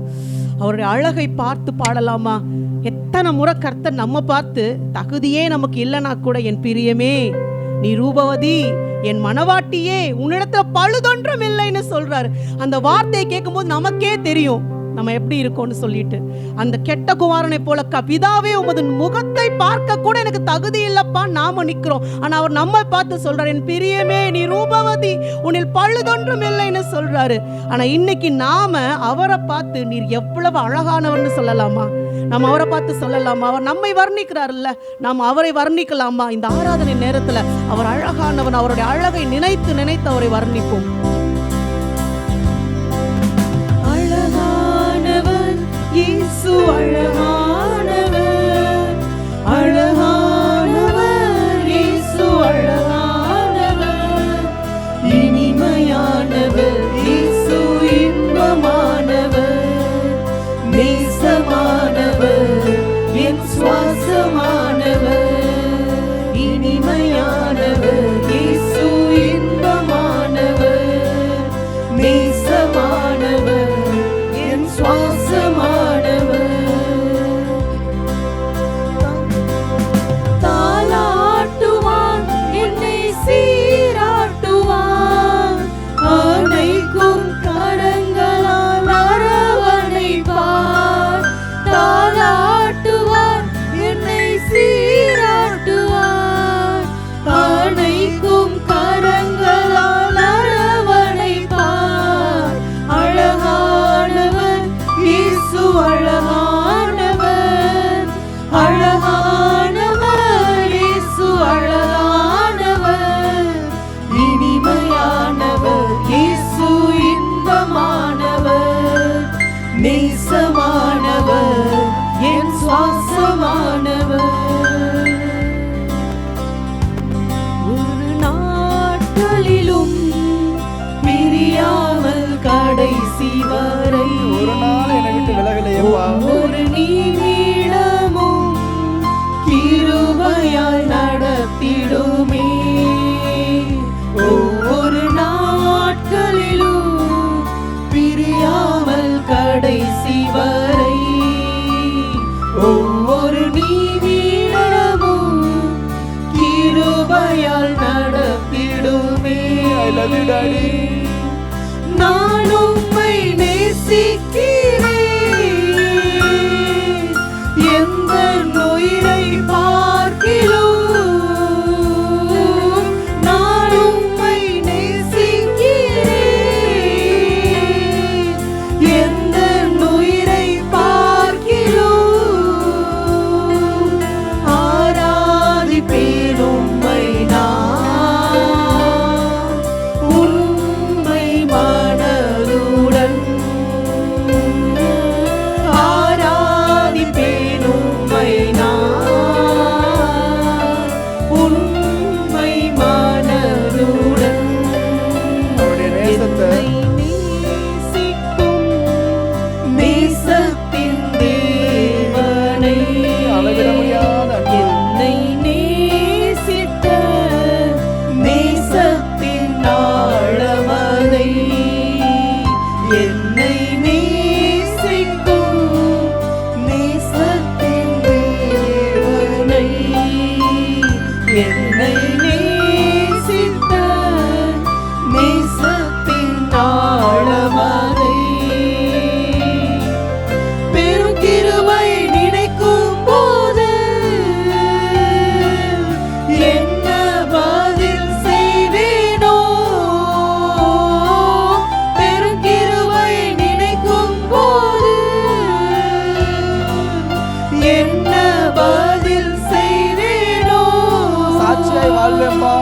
அவருடைய அழகை பார்த்து பாடலாமா? எத்தனை முறை கர்த்தர் நம்ம பார்த்து தகுதியே நமக்கு இல்லைனா கூட, என் பிரியமே நீ ரூபவதி, என் மனவாட்டியே, உன்னிடத்துல பழுதொன்றும் இல்லைன்னு சொல்றாரு. அந்த வார்த்தையை கேட்கும் போது நமக்கே தெரியும் நம்ம எப்படி இருக்கோம்னு சொல்லிட்டு. அந்த கெட்ட குமாரனை போல பிதாவே உமது முகத்தை பார்க்க கூட எனக்கு தகுதி இல்லப்பா நாம நிக்கிறோம். ஆனா அவர் நம்மை பார்த்து சொல்றாரு, என் பிரியமே நீ ரூபவதி, உன்னில் பழுதொன்றும் இல்லைன்னு சொல்றாரு. ஆனா இன்னைக்கு நாம அவரை பார்த்து நீர் எவ்வளவு அழகானவர்னு சொல்லலாமா? நம்ம அவரை பார்த்து சொல்லலாமா? அவர் நம்மை வர்ணிக்கிறார்ல, நாம் அவரை வர்ணிக்கலாமா? இந்த ஆராதனை நேரத்துல அவர் அழகானவன், அவருடைய அழகை நினைத்து நினைத்து அவரை வர்ணிப்போம். இயேசு அழகானவர், அழகானவர், இயேசு அழகானவர், இனிமையானவர், இயேசு இன்பமானவர், நேசமானவர், என் சுவாசமானவர், இனிமையானவர், இயேசு இன்பமானவர், நேசமானவர், என் சுவாசமானவர். நன்றியப்பா. ஒரு நிமிடமும் கிருபையால் நடத்திடுமே. ஒவ்வொரு நாட்களிலும் பிரியாமல் கடைசி வரை ஒவ்வொரு நிமிடமும் கிருபையால் நடத்திடுமே. I love you, Daddy. நான் உம்மை நேசிக்கிறேன், எந்த உயிரை பார்க்கிலும் நான் உம்மை நேசிக்கிறேன், எந்த உயிரை பார்க்கிலும் ஆராதிப்பேன் உம்மை நான் உண்மை மனதுடன். ஆராதிப்பேன் உம்மை நான் உண்மை மனதுடன். அவருடைய நேசத்தை என்னை நேசிக்கும் நேசத்தின் தேவனை, அளவிட முடியாத அன்பு. என்னை நேசித்த நேசத்தின் ஆழமதை, என்னை நேசிக்கும் நேசத்தின் தேவனை, என்னை நேசித்த நேசத்தின் ஆழமதை. பெரும் கிருபை நினைக்கும் போது என்ன பதில் செய்வேனோ, பெரும் கிருபை நினைக்கும் போது என்ன பதில் செய்வேனோ. சாட்சியாய் வாழ்வேன்பா.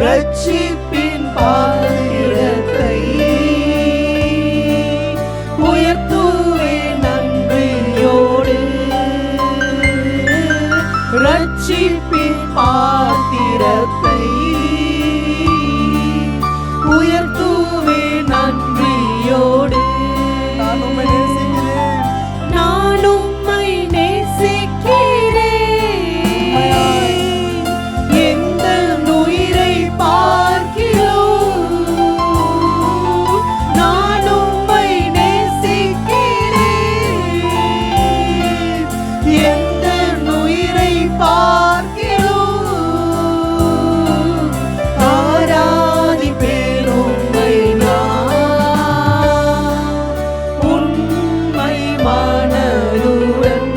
ரட்சிப்பின் பாத்திரத்தை உயர்த்துவேன் நன்றியோடு. ரட்சிப்பின் பாத்திரத்தை உயர்த்துவேன் நன்றியோடு. நான் உம்மை நேசிக்கிறேன். நான் உம்மை நேசிக்கிறேன், எந்த உயிரை பார்க்கிலும் நான் உம்மை நேசிக்கிறேன், எந்த உயிரை பார்க்கிலும் ஆராதிப்பேன் உம்மை நான் உண்மை மனதுடன்.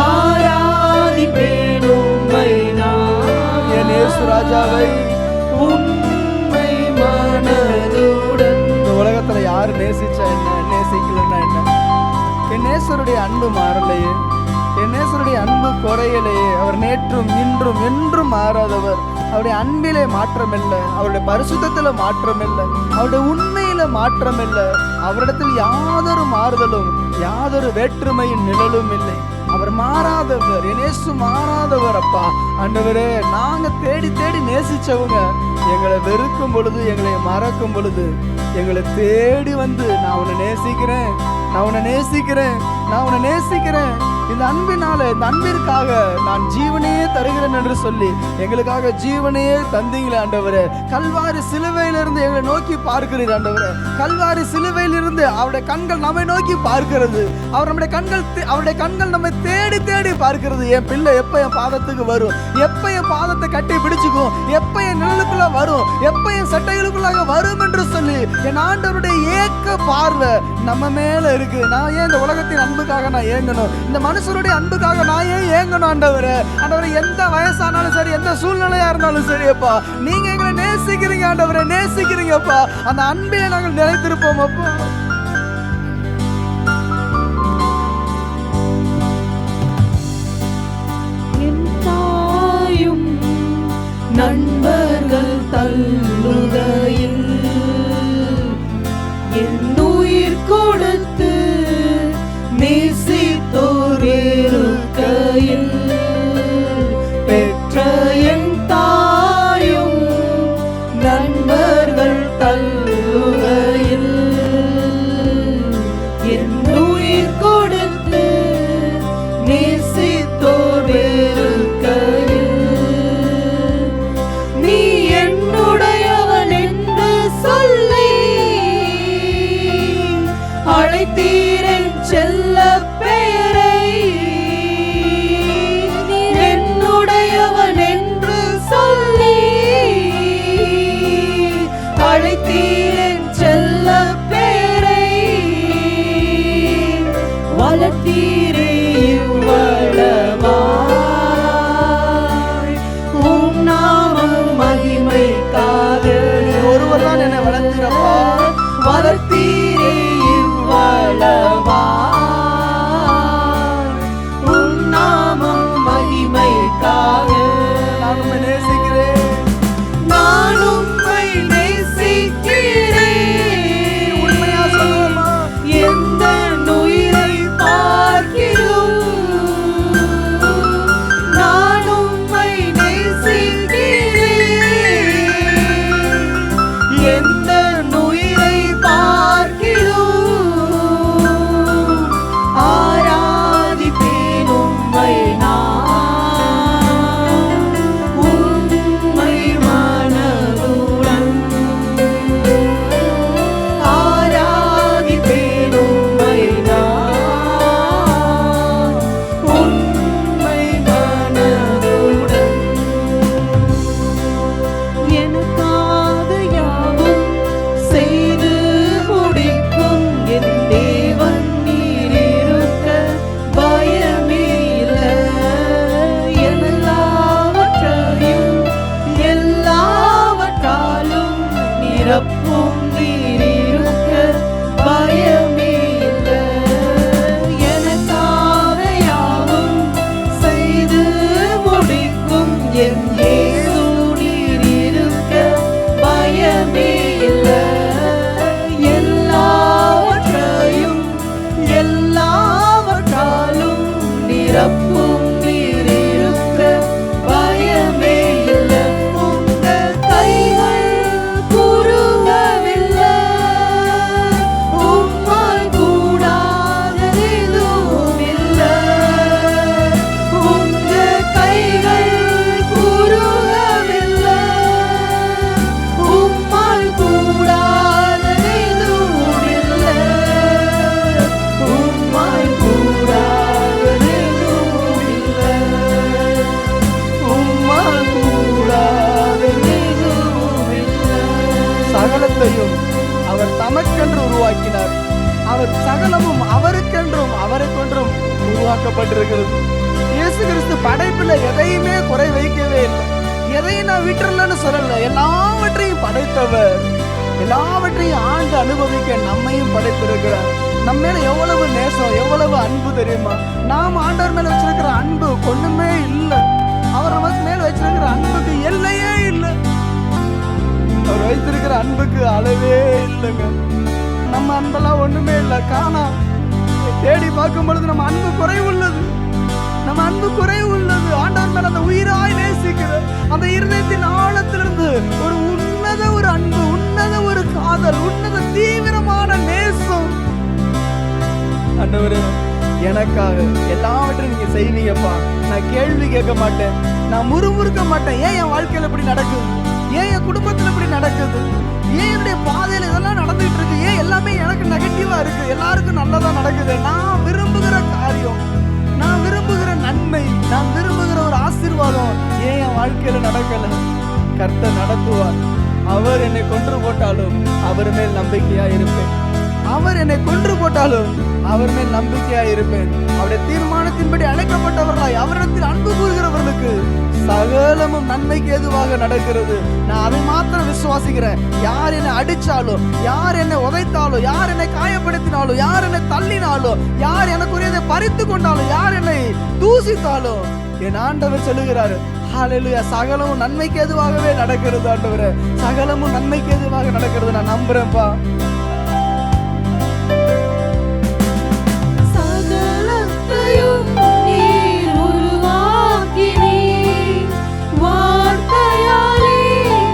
ஆராதிப்பேன் உம்மை நான் என் இயேசு ராஜாவை உண்மை மனதுடன். இந்த உலகத்துல யாரு நேசிச்சா என்ன, நேசிக்கலன்னா என்ன? என் நேசருடைய அன்பு மாறலையே, என் நேசருடைய அன்பு குறையலையே. அவர் நேற்றும் இன்றும் என்றும் மாறாதவர். அவருடைய அன்பிலே மாற்றம் இல்லை, அவருடைய பரிசுத்தத்துல மாற்றம் இல்லை, அவருடைய உண்மையில மாற்றம் இல்லை. அவரிடத்தில் யாதொரு மாறுதலும் யாதொரு வேற்றுமையின் நிழலும் இல்லை. அவர் மாறாதவர், என் இயேசு மாறாதவர். அப்பா ஆண்டவரே, நாங்க தேடி தேடி நேசிச்சவங்க எங்களை வெறுக்கும் பொழுது, எங்களை மறக்கும் பொழுது, எங்களை தேடி வந்து நான் உன்னை நேசிக்கிறேன், நான் உன்னை நேசிக்கிறேன், நான் உன்னை நேசிக்கிறேன், இந்த அன்பினால, இந்த அன்பிற்காக நான் ஜீவனையே தருகிறேன் என்று சொல்லி எங்களுக்காக ஜீவனையே தந்தீங்களே ஆண்டவரே. கல்வாரி சிலுவையிலிருந்து எங்களை நோக்கி பார்க்கிறீர் ஆண்டவரே. கல்வாரி சிலுவையிலிருந்து அவருடைய கண்கள் நம்மை நோக்கி பார்க்கிறது. அவருடைய கண்கள் நம்மை தேடி தேடி பார்க்கிறது. என் பிள்ளை எப்ப என் பாதத்துக்கு வரும், எப்ப என் பாதத்தை கட்டி பிடிச்சுக்கும், எப்ப என் நிழலுக்குள்ள வரும், எப்ப என் சட்டைகளுக்குள்ளாக வரும் என்று சொல்லி என் ஆண்டவருடைய ஏக்க பார்வை நம்ம மேல இருக்கு. நான் ஏன் இந்த உலகத்தின் அன்புக்காக நான் ஏங்கணும், இந்த மனுஷருடைய அன்புக்காக நான் ஏன் ஏங்கணும் ஆண்டவரே? ஆண்டவரே, எந்த வயசானாலும் சரி, எந்த சூழ்நிலையா இருந்தாலும் சரி அப்பா, நீங்க எங்களை நேசிக்கிறீங்க ஆண்டவரே, நேசிக்கிறீங்கப்பா. அந்த அன்பிலே நாங்கள் நிலைத்திருப்போம் அப்பா. என் தாயும் நண்பர்கள் தள்ளுகையில் என் உயிர் கொடுத்து நேசித்தோர் இருக்கையில், பெற்ற என் தாயும் நண்பர்கள் தள்ளுகையில் வளர்த்தீரப்பா, வளர்த்தீரே இவ்வளவா உம் நாமம் மகிமைக்காக. நான் உம்மை நேசிக்கிறேன், நான் உம்மை நேசிக்கிறேன். உண்மையா சொல்லுவோமா? எந்த உயிரை பார்க்கிறோம் நான் உம்மை நேசிக்கிறேன். எந்த உயிரை பார்க்கிறோம் ஆராதிப்பேன் உம்மை நான் உம்மை மனதுடன் ஆராதிப்பேன் உம்மை நான் உம்மை மனதுடன். எனக்காக யாவும் செய்து முடிக்கும் என் தேவன் நீர் இருக்க பயமே இல்லை. எல்லாவற்றையும் எல்லாவற்றாலும் நிரப்பும் நீர் இருக்க பயமே இல்லை. எனக்காக யாவும் செய்து முடிக்கும் என் இயேசு நீர் இருக்க பயமே இல்லை. எல்லாவற்றையும் எல்லாவற்றாலும் நிரப்பும் நீர் இருக்க பயமே இல்லை. உங்க கைகள் கூறுவதில்லை, உம்மால் கூடாதது எதுவும் இல்லை. உங்க கைகள் கூறுவதில்லை, உம்மால் கூடாதது எதுவும் இல்லை. உம்மால் கூடாதது எதுவும் இல்லை. உம்மால் கூடாதது எதுவும் இல்லை. சகலத்தையும் அவர் தமக்கென்று உருவாக்கினார். அவர் சகலமும் அவருக்கென்றும் அவரை கொன்றும் உருவாக்கப்பட்டிருக்கிறது. இயேசு கிறிஸ்து படைப்புல எதையுமே குறை வைக்கவே இல்லை. எதையும் நான் விட்டுறலன்னு சொல்லல. எல்லாவற்றையும் படைத்தவர், எல்லாவற்றையும் ஆண்டு அனுபவிக்க நம்மையும் படைத்திருக்கிறார். நம்ம மேல எவ்வளவு நேசம், எவ்வளவு அன்பு தெரியுமா? நாம் ஆண்டவர் மேல வச்சிருக்கிற அன்பு ஒண்ணுமே இல்லை. அவர் நமக்கு மேல வச்சிருக்கிற அன்புக்கு எல்லையே இல்லை. அவர் வைத்திருக்கிற அன்புக்கு அளவே இல்லைங்க. நம்ம அன்பெல்லாம் ஒண்ணுமே இல்லை, காணா. தேடி பார்க்கும் பொழுது நம்ம அன்பு குறைவுள்ளது, நம்ம அன்பு குறைவுள்ளது. ஆண்டவர் மேல அந்த உயிராய் நேசிக்கிற அந்த இருதயத்தின் ஆழத்திலிருந்து ஒரு உன்னத ஒரு அன்பு, உன்னத ஒரு காதல், உன்னத தீவிரமான நேசம். ஆண்டவரே, எனக்காக எல்லாவற்றையும் நீங்க செய்வீங்கப்பா. நான் கேள்வி கேட்க மாட்டேன், நான் முறுமுறுக்க மாட்டேன். ஏன் என் வாழ்க்கையில இப்படி நடக்குது? ஏன் என் குடும்பத்துல இப்படி நடக்குது? ஏன் என்னுடைய பாதையில இதெல்லாம் நடந்துட்டு இருக்கு? ஏன் எல்லாமே எனக்கு நெகட்டிவா இருக்கு? எல்லாருக்கும் நல்லதா நடக்குது. நான் விரும்புகிற காரியம், நான் விரும்புகிற நன்மை, நான் விரும்புகிற ஒரு ஆசீர்வாதம் ஏன் என் வாழ்க்கையில நடக்கல? கர்த்தர் நடத்துவார். அவர் என்னை கொன்று போட்டாலும் அவர் மேல் நம்பிக்கையா இருப்பேன். அவர் என்னை கொன்று போட்டாலும் அவர் மேல் நம்பிக்கையா இருப்பேன். அவருடைய தீர்மானத்தின்படி அழைக்கப்பட்டவர்களாய் அவரிடத்தில் அன்பு கூறுகிறவர்களுக்கு சகலமும் நன்மைக்கு எதுவாக நடக்கிறது. நான் அதை மாத்திரம் விசுவாசிக்கிறேன். யார் என்னை அடிச்சாலும், யார் என்னை உதைத்தாலும், யார் என்னை காயப்படுத்தினாலும், யார் என்னை தள்ளினாலும், யார் எனக்குரியதை பறித்து கொண்டாலும், யார் என்னை தூசித்தாலும், என் ஆண்டவர் சொல்லுகிறாரு, ஹல்லேலூயா, சகலமும் நன்மைக்கு எதுவாகவே நடக்கிறது. ஆண்டவரே, சகலமும் நன்மைக்கு எதுவாக நடக்கிறது. நான் நம்புறேன்ப்பா. சகலத்தையும் நீர் உருவாக்கினீர், வார்த்தையாலே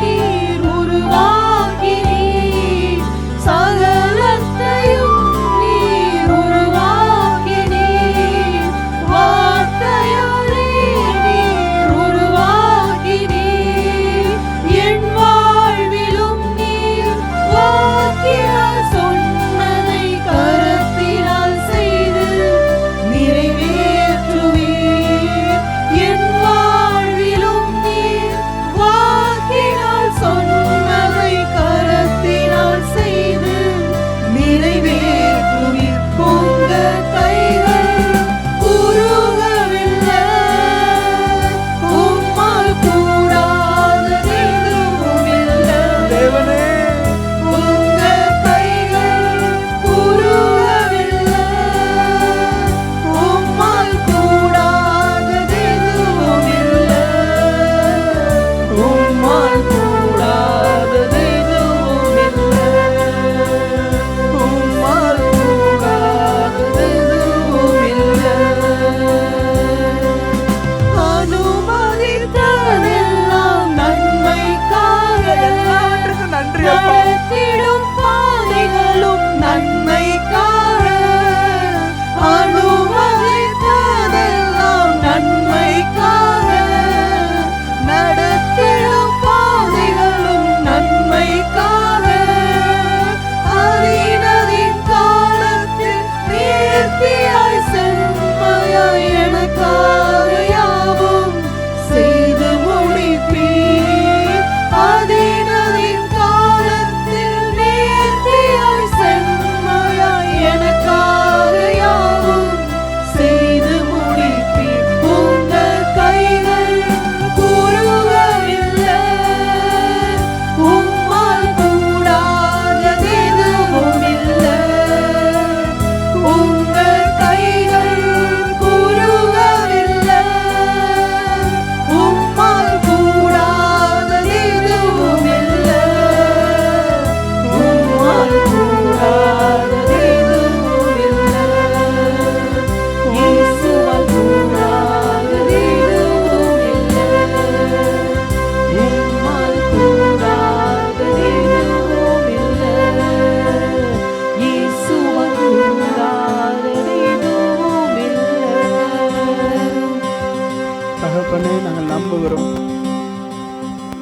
நீர் உருவாக்கினீர். சகலத்தையும் நீர் உருவாக்கினீர், வார்த்தையாலே நீர் உருவாக்கினீர். என் வாழ்விலும் நீர் வாக்கிய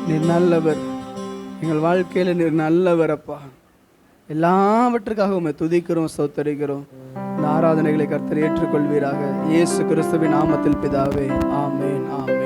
நீர் நல்லவர், எங்கள் வாழ்க்கையில் நீர் நல்லவர் அப்பா. எல்லாவற்றுக்காக உம்மை துதிக்கிறோம், ஸ்தோத்தரிக்கிறோம். இந்த ஆராதனைகளை கர்த்தர் ஏற்றுக்கொள்வீராக. இயேசு கிறிஸ்துவின் நாமத்தில் பிதாவே, ஆமென், ஆமென்.